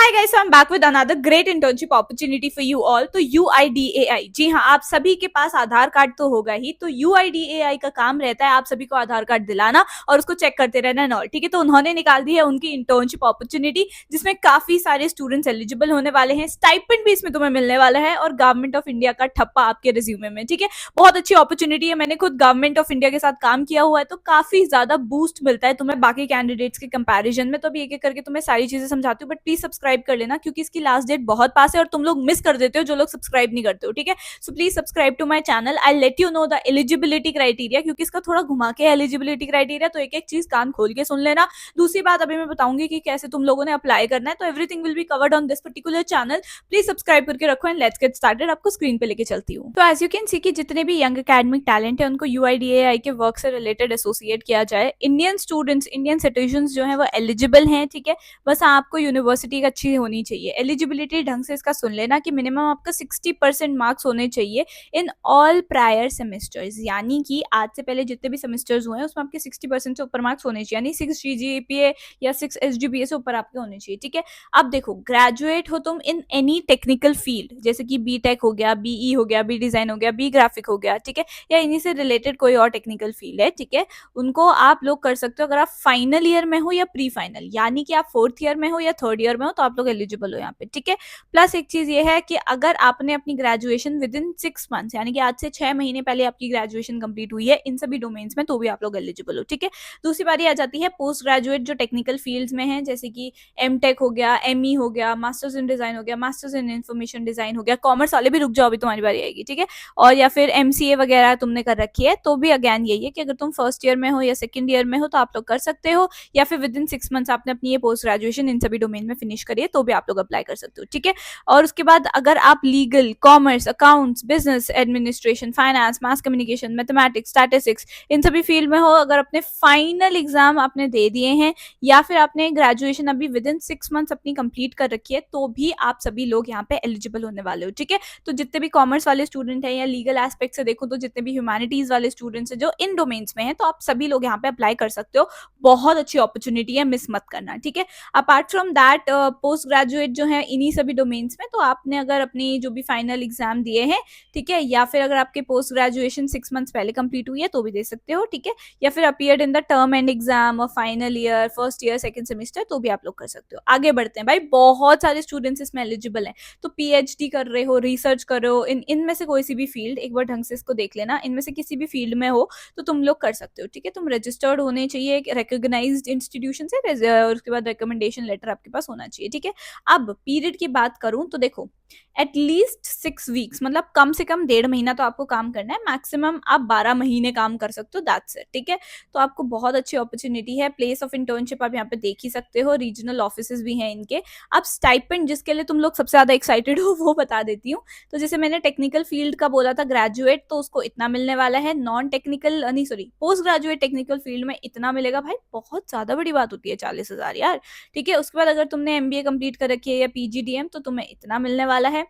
Hi guys, I am back with another great internship opportunity for you all. तो UIDAI, जी हाँ, आप सभी के पास आधार कार्ड तो होगा ही। तो यूआईडीएआई का काम रहता है आप सभी को आधार कार्ड दिलाना और उसको चेक करते रहना एंड ऑल, ठीक है। तो उन्होंने निकाल दी है उनकी इंटर्नशिप अपॉर्चुनिटी, जिसमें काफी सारे स्टूडेंट्स एलिजिबल होने वाले हैं। स्टाइपेंड भी इसमें तुम्हें मिलने वाला है और गवर्नमेंट ऑफ इंडिया का ठप्पा आपके रिज्यूमे में, ठीक है। बहुत अच्छी अपॉर्चुनिटी है। मैंने खुद गवर्नमेंट ऑफ इंडिया के साथ काम किया हुआ है, तो काफी ज्यादा बूस्ट मिलता है तुम्हें बाकी कैंडिडेट्स के कंपैरिजन में। तो अभी एक एक करके तुम्हें सारी चीजें समझाती हूँ, बट प्लीज सब्सक्राइब कर लेना क्योंकि इसकी लास्ट डेट बहुत पास है और तुम लोग मिस कर देते हो जो लोग सब्सक्राइब नहीं करते हो, ठीक है। So please subscribe to my channel. I let you know the eligibility criteria, क्योंकि इसका थोड़ा घुमा के एलिजिबिलिटी क्राइटेरिया, तो एक एक चीज कान खोल के सुन लेना। दूसरी बात अभी मैं बताऊंगी कि कैसे तुम लोगों ने अप्लाई करना है, तो everything will be covered on this particular channel. Please subscribe करके रखो एंड लेट्स गेट स्टार्टेड। आपको स्क्रीन पे लेके चलती हूँ। तो एज यू कैन सी कि जितने भी यंग एकेडमिक टैलेंट है उनको यूआईडीएआई के वर्क से रिलेटेड एसोसिएट किया जाए। इंडियन स्टूडेंट्स, इंडियन सिटीजन जो है वो एलिजिबल हैं, ठीक है। बस आपको यूनिवर्सिटी अच्छी होनी चाहिए। एलिजिबिलिटी ढंग से इसका सुन लेना कि मिनिमम आपका 60% मार्क्स होने चाहिए इन ऑल प्रायर सेमेस्टर्स, यानी कि आज से पहले जितने भी सेमेस्टर्स हुए हैं उसमें आपके 60% से ऊपर मार्क्स होने चाहिए, यानी 6 जीजीपीए या 6 एसजीपीए से ऊपर आपके होने चाहिए, ठीक है। अब देखो, ग्रेजुएट हो तुम इन एनी टेक्निकल फील्ड, जैसे कि बी टेक हो गया, बीई हो गया, बी डिजाइन हो गया, बी ग्राफिक हो गया, ठीक है, या इन्हीं से रिलेटेड कोई और टेक्निकल फील्ड है, ठीक है, उनको आप लोग कर सकते हो अगर आप फाइनल ईयर में हो या प्री फाइनल, यानी कि आप 4th ईयर में हो या 3rd ईयर में हो, तो आप लोग एलिजिबल हो यहाँ पे, ठीक है। प्लस एक चीज ये है कि अगर आपने अपनी ग्रेजुएशन विद इन 6 मंथ्स, यानी कि आज से 6 महीने पहले आपकी ग्रेजुएशन कंप्लीट हुई है इन सभी डोमेन्स में, तो भी आप लोग एलिजिबल हो, ठीक है। दूसरी बारी आ जाती है पोस्ट ग्रेजुएट जो टेक्निकल फील्ड्स में है, जैसे कि एम टेक हो गया, एमई हो गया, मास्टर्स इन डिजाइन हो गया, मास्टर्स इन इंफॉर्मेशन डिजाइन हो गया। कॉमर्स वाले भी रुक जाओ, अभी तुम्हारी बारी आएगी, ठीक है। और या फिर एमसीए वगैरह तुमने कर रखी है, तो भी अगेन यही है कि अगर तुम 1st ईयर में हो या 2nd ईयर में हो तो आप लोग कर सकते हो, या फिर विद इन 6 मंथ्स आपने अपनी ये पोस्ट ग्रेजुएशन इन सभी डोमेन में फिनिश करिए, तो भी आप लोग अप्लाई कर सकते हो, ठीक है। और उसके बाद अगर आप legal, commerce, accounts, business administration, finance, mass communication, mathematics, statistics, इन सभी फील्ड में हो, अगर अपने फाइनल एग्जाम आपने दे दिए हैं या फिर आपने ग्रेजुएशन अभी विद इन 6 मंथ्स अपनी कंप्लीट कर रखी है, तो भी आप सभी लोग यहाँ पे एलिजिबल होने वाले हो, ठीक है। तो जितने भी कॉमर्स वाले स्टूडेंट हैं या लीगल एस्पेक्ट से देखो तो जितने भी ह्यूमैनिटीज वाले स्टूडेंट्स हैं जो इन डोमेन्स में हैं, तो आप सभी लोग यहाँ पे अप्लाई कर सकते हो। बहुत अच्छी अपॉर्चुनिटी है, मिस मत करना, ठीक है। Apart from that, post graduate जो है इन्हीं सभी डोमेन्स में, तो आपने अगर अपनी जो भी फाइनल एग्जाम दिए हैं, ठीक है, या फिर अगर आपके पोस्ट ग्रेजुएशन 6 मंथ्स पहले कंप्लीट हुई है तो भी दे सकते हो, ठीक है, या फिर appeared in the term end exam और final year, 1st year, 2nd semester, तो भी आप लोग कर सकते हो। आगे बढ़ते हैं भाई, बहुत सारे स्टूडेंट्स इसमें एलिजिबल हैं। तो पीएचडी कर रहे हो, रिसर्च कर रहे हो, इनमें से कोई सी भी फील्ड, एक बार ढंग से इसको देख लेना, इनमें से किसी भी फील्ड में हो तो तुम लोग कर सकते हो, ठीक है। तुम रजिस्टर्ड होने चाहिए एक रिकॉग्नाइज्ड इंस्टीट्यूशन से, और उसके बाद रिकमेंडेशन लेटर आपके पास होना चाहिए, ठीक है। अब पीरियड की बात करूं तो देखो, एटलीस्ट 6 वीक्स, मतलब कम से कम 1.5 महीना तो आपको काम करना है, मैक्सिमम आप 12 महीने काम कर सकते हो, दैट्स इट, ठीक है। तो आपको बहुत अच्छी अपॉर्चुनिटी है। प्लेस ऑफ इंटर्नशिप आप यहाँ पे देख ही सकते हो, रीजनल ऑफिसेज भी हैं इनके। अब स्टाइपेंड जिसके लिए तुम लोग सबसे ज्यादा एक्साइटेड हो वो बता देती हूँ। तो जैसे मैंने टेक्निकल फील्ड का बोला था ग्रेजुएट, तो उसको इतना मिलने वाला है। नॉन टेक्निकल नहीं, sorry, post graduate technical field में इतना मिलेगा। भाई बहुत ज्यादा बड़ी बात होती है 40,000 यार, ठीक है। उसके बाद अगर तुमने एमबीए कंप्लीट कर रखी है या पीजीडीएम, तो तुम्हें इतना मिलने वाला है,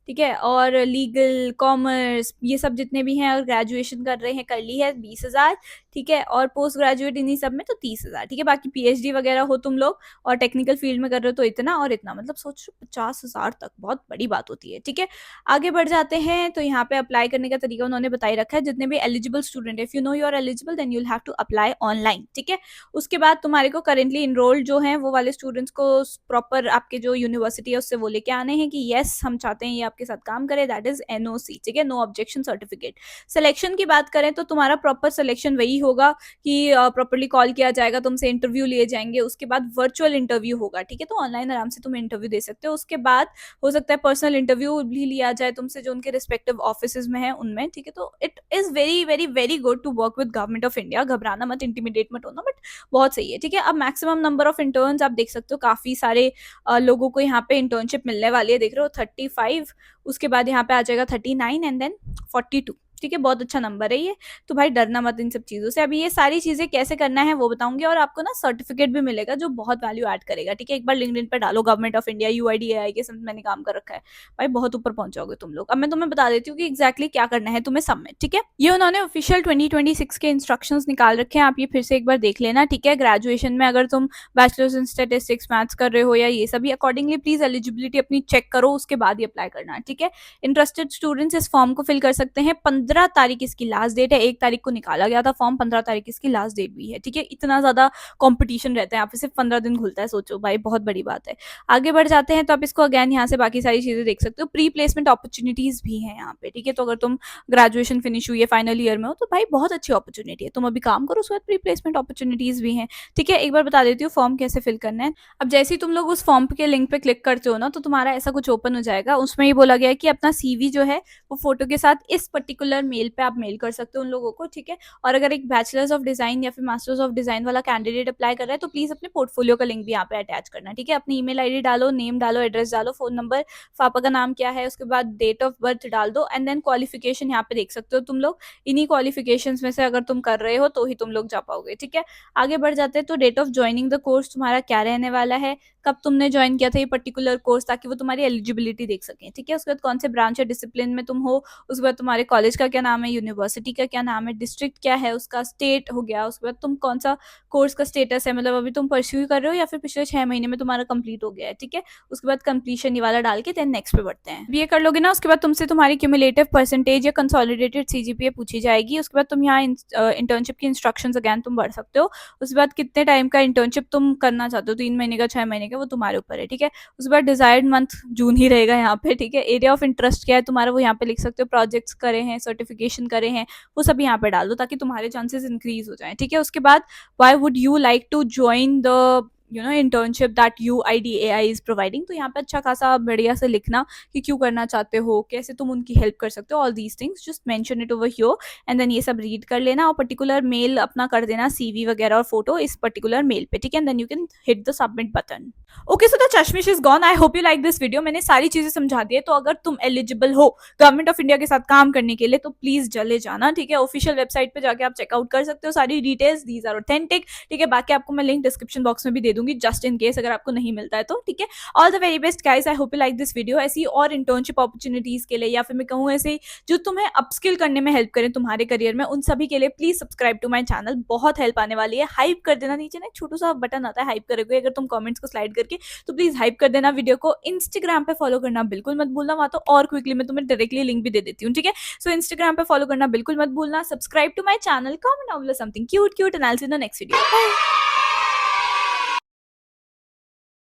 ठीक है। और लीगल, कॉमर्स, ये सब जितने भी हैं और ग्रेजुएशन कर रहे हैं, कर ली है, 20,000, ठीक है। और पोस्ट ग्रेजुएट इन्हीं सब में तो 30,000, ठीक है। बाकी पीएचडी वगैरह हो तुम लोग और टेक्निकल फील्ड में कर रहे हो तो इतना और इतना, मतलब सोचो 50,000 तक, बहुत बड़ी बात होती है, ठीक है। आगे बढ़ जाते हैं। तो यहाँ पे अप्लाई करने का तरीका उन्होंने बताई रखा है। जितने भी eligible student, if you know you are eligible then you will have to apply online, ठीक है। उसके बाद तुम्हारे को करेंटली इनरोल्ड जो है वो वाले स्टूडेंट्स को प्रॉपर आपके जो यूनिवर्सिटी है उससे वो लेके आने हैं कि यस हम चाहते हैं ये आपके साथ काम करे, दैट इज एनओसी, ठीक है, नो ऑब्जेक्शन सर्टिफिकेट। सिलेक्शन की बात करें तो तुम्हारा प्रॉपर सिलेक्शन वही होगा कि प्रॉपरली कॉल किया जाएगा, तुमसे इंटरव्यू लिए जाएंगे, उसके बाद वर्चुअल इंटरव्यू होगा, ठीक है। तो ऑनलाइन आराम से तुम इंटरव्यू दे सकते हो। उसके बाद हो सकता है पर्सनल इंटरव्यू भी लिया जाए तुमसे जो उनके रिस्पेक्टिव ऑफिस में है उनमें, ठीक है। तो it is very very very good to work with government of India. घबराना मत, इंटिमिडेट मत होना, बट बहुत सही है, ठीक है। अब मैक्सिमम नंबर ऑफ इंटर्न्स आप देख सकते हो, काफी सारे लोगों को यहाँ पे इंटर्नशिप मिलने वाली है, देख रहे हो 35, उसके बाद यहाँ पे आ जाएगा 39 एंड देन 42, ठीक है, बहुत अच्छा नंबर है ये, तो भाई डरना मत इन सब चीज़ों से। अभी ये सारी चीज़ें कैसे करना है वो बताऊंगी, और आपको ना सर्टिफिकेट भी मिलेगा जो बहुत वैल्यू ऐड करेगा। ठीक है, एक बार लिंक्डइन पे डालो गवर्नमेंट ऑफ इंडिया UIDAI के साथ मैंने काम कर रखा है, भाई बहुत ऊपर पहुंच जाओगे तुम लोग। अब मैं तुम्हें बता देती हूँ कि एग्जैक्टली क्या करना है तुम्हें सबमिट। ठीक है, ये उन्होंने ऑफिशियल 2026 के इंस्ट्रक्शंस निकाल रखे हैं, आप ये फिर से एक बार देख लेना। ठीक है, ग्रेजुएशन में अगर तुम बैचलर्स इन स्टैटिस्टिक्स मैथ्स कर रहे हो या ये सभी, अकॉर्डिंगली प्लीज एलिजिबिलिटी अपनी चेक करो, उसके बाद ही अप्लाई करना है। ठीक है, इंटरेस्टेड स्टूडेंट्स इस फॉर्म को फिल कर सकते हैं। 15 तारीख इसकी लास्ट डेट है, 1 तारीख को निकाला गया था फॉर्म, 15 तारीख इसकी लास्ट डेट भी है। ठीक है, इतना ज्यादा कॉम्पिटिशन रहता है यहाँ पे, सिर्फ 15 दिन खुलता है, सोचो भाई बहुत बड़ी बात है। आगे बढ़ जाते हैं तो आप इसको अगेन यहाँ से बाकी सारी चीजें देख सकते हो। प्री प्लेसमेंट अपॉर्चुनिटीज भी है यहाँ पे। ठीक है, तो अगर तुम ग्रेजुएशन फिनिश हुई है, फाइनल ईयर में हो, तो भाई बहुत अच्छी अपॉर्चुनिटी है, तुम अभी काम करो, उसके बाद प्री प्लेसमेंट अपॉर्चुनिटीज भी हैं। ठीक है, एक बार बता देती हूँ फॉर्म कैसे फिल करना है। अब जैसे ही तुम लोग उस फॉर्म के लिंक पे क्लिक करते हो ना, तो तुम्हारा ऐसा कुछ ओपन हो जाएगा। उसमें ये बोला गया है कि अपना CV जो है वो फोटो के साथ इस पर्टिकुलर मेल पे आप मेल कर सकते हो उन लोगों को। ठीक है, और अगर एक बैचलर्स ऑफ डिजाइन या फिर मास्टर्स ऑफ डिजाइन वाला कैंडिडेट अप्लाई कर रहा है तो प्लीज अपने पोर्टफोलियो का लिंक भी यहाँ पे अटैच करना। ठीक है, अपनी ईमेल ID डालो, नेम डालो, एड्रेस डालो, फोन नंबर, पापा का नाम क्या है, उसके बाद डेट ऑफ बर्थ डाल दो, एंड देन क्वालिफिकेशन यहाँ पे देख सकते हो तुम लोग। इन्हीं क्वालिफिकेशन में से अगर तुम कर रहे हो तो ही तुम लोग जा पाओगे। ठीक है, आगे बढ़ जाते हैं तो date of joining the course तुम्हारा क्या रहने वाला है, कब तुमने ज्वाइन किया था ये पर्टिकुलर कोर्स, ताकि वो तुम्हारी एलिजिबिलिटी देख सकें। ठीक है, उसके बाद कौन से ब्रांच या डिसिप्लिन में तुम हो, उसके बाद तुम्हारे कॉलेज का क्या नाम है, यूनिवर्सिटी का क्या नाम है, डिस्ट्रिक्ट क्या है उसका, स्टेट हो गया, उसके बाद तुम कौन सा कोर्स का स्टेटस है, मतलब अभी तुम परस्यू कर रहे हो या फिर पिछले 6 महीने में तुम्हारा कंप्लीट हो गया है। ठीक है, उसके बाद कंप्लीशन ये वाला डाल के देन नेक्स्ट पे बढ़ते हैं। ये कर लोगे ना, उसके बाद तुमसे तुम्हारी क्यूमुलेटिव परसेंटेज या कंसोलिडेटेड CGPA पूछी जाएगी। उसके बाद तुम यहाँ इंटर्नशिप की इंस्ट्रक्शंस अगेन तुम बढ़ सकते हो। उसके बाद कितने टाइम का इंटर्नशिप तुम करना चाहते हो, 3 महीने का, 6 महीने का, वो तुम्हारे ऊपर है। ठीक है, उसके बाद डिजायर्ड मंथ जून ही रहेगा यहाँ पे। ठीक है, एरिया ऑफ इंटरेस्ट क्या है तुम्हारा वो यहाँ पे लिख सकते हो, प्रोजेक्ट्स करे हैं, सर्टिफिकेशन करे हैं, वो सब यहाँ पे डाल दो ताकि तुम्हारे चांसेस इंक्रीज हो जाए। ठीक है, उसके बाद why would you like to join the internship that UIDAI is providing, तो यहाँ पे अच्छा खासा बढ़िया से लिखना कि क्यों करना चाहते हो, कैसे तुम उनकी हेल्प कर सकते हो, all these things just mention it over here, and then ये सब रीड कर लेना और पर्टिकुलर मेल अपना कर देना, CV वगैरह और फोटो इस पर्टिकुलर मेल पे। ठीक है, then you can hit the submit button. Okay, so the चश्मिश is gone. I hope you like this video. मैंने सारी चीजें समझा दी है, तो अगर तुम एलिजिबल हो गवर्नमेंट ऑफ इंडिया के साथ काम करने के लिए तो प्लीज चले जाना। ठीक है, ऑफिशियल वेबसाइट पे जाके आप चेकआउट कर सकते हो सारी डिटेल्स, दीज आर ऑथेंटिक। ठीक है, बाकी आपको मैं लिंक डिस्क्रिप्शन बॉक्स में भी दे दूंगी जस्ट इन केस अगर आपको नहीं मिलता है तो। ठीक है, all the very best guys, I hope you like this video. ऐसी और इंटर्नशिप अपॉर्चुनिटीज के लिए या फिर मैं कहूँ ऐसे जो तुम्हें अपस्किल करने में हेल्प करें तुम्हारे करियर में, उन सभी के लिए please subscribe to my channel, बहुत हेल्प आने वाली है। हाइप कर देना, नीचे ना एक छोटा सा बटन आता है हाइप करोगे अगर तुम कमेंट्स को स्लाइड करके, तो प्लीज हाइप कर देना वीडियो को। इंस्टाग्राम पे फॉलो करना बिल्कुल मत भूलना, वहां तो और क्विकली मैं तुम्हें डायरेक्टली लिंक भी दे देती हूँ। ठीक है, सो इंस्टाग्राम पे फॉलो करना बिल्कुल मत भूलना। Subscribe to my channel, comment down something cute and I will see you in the next video. Bye.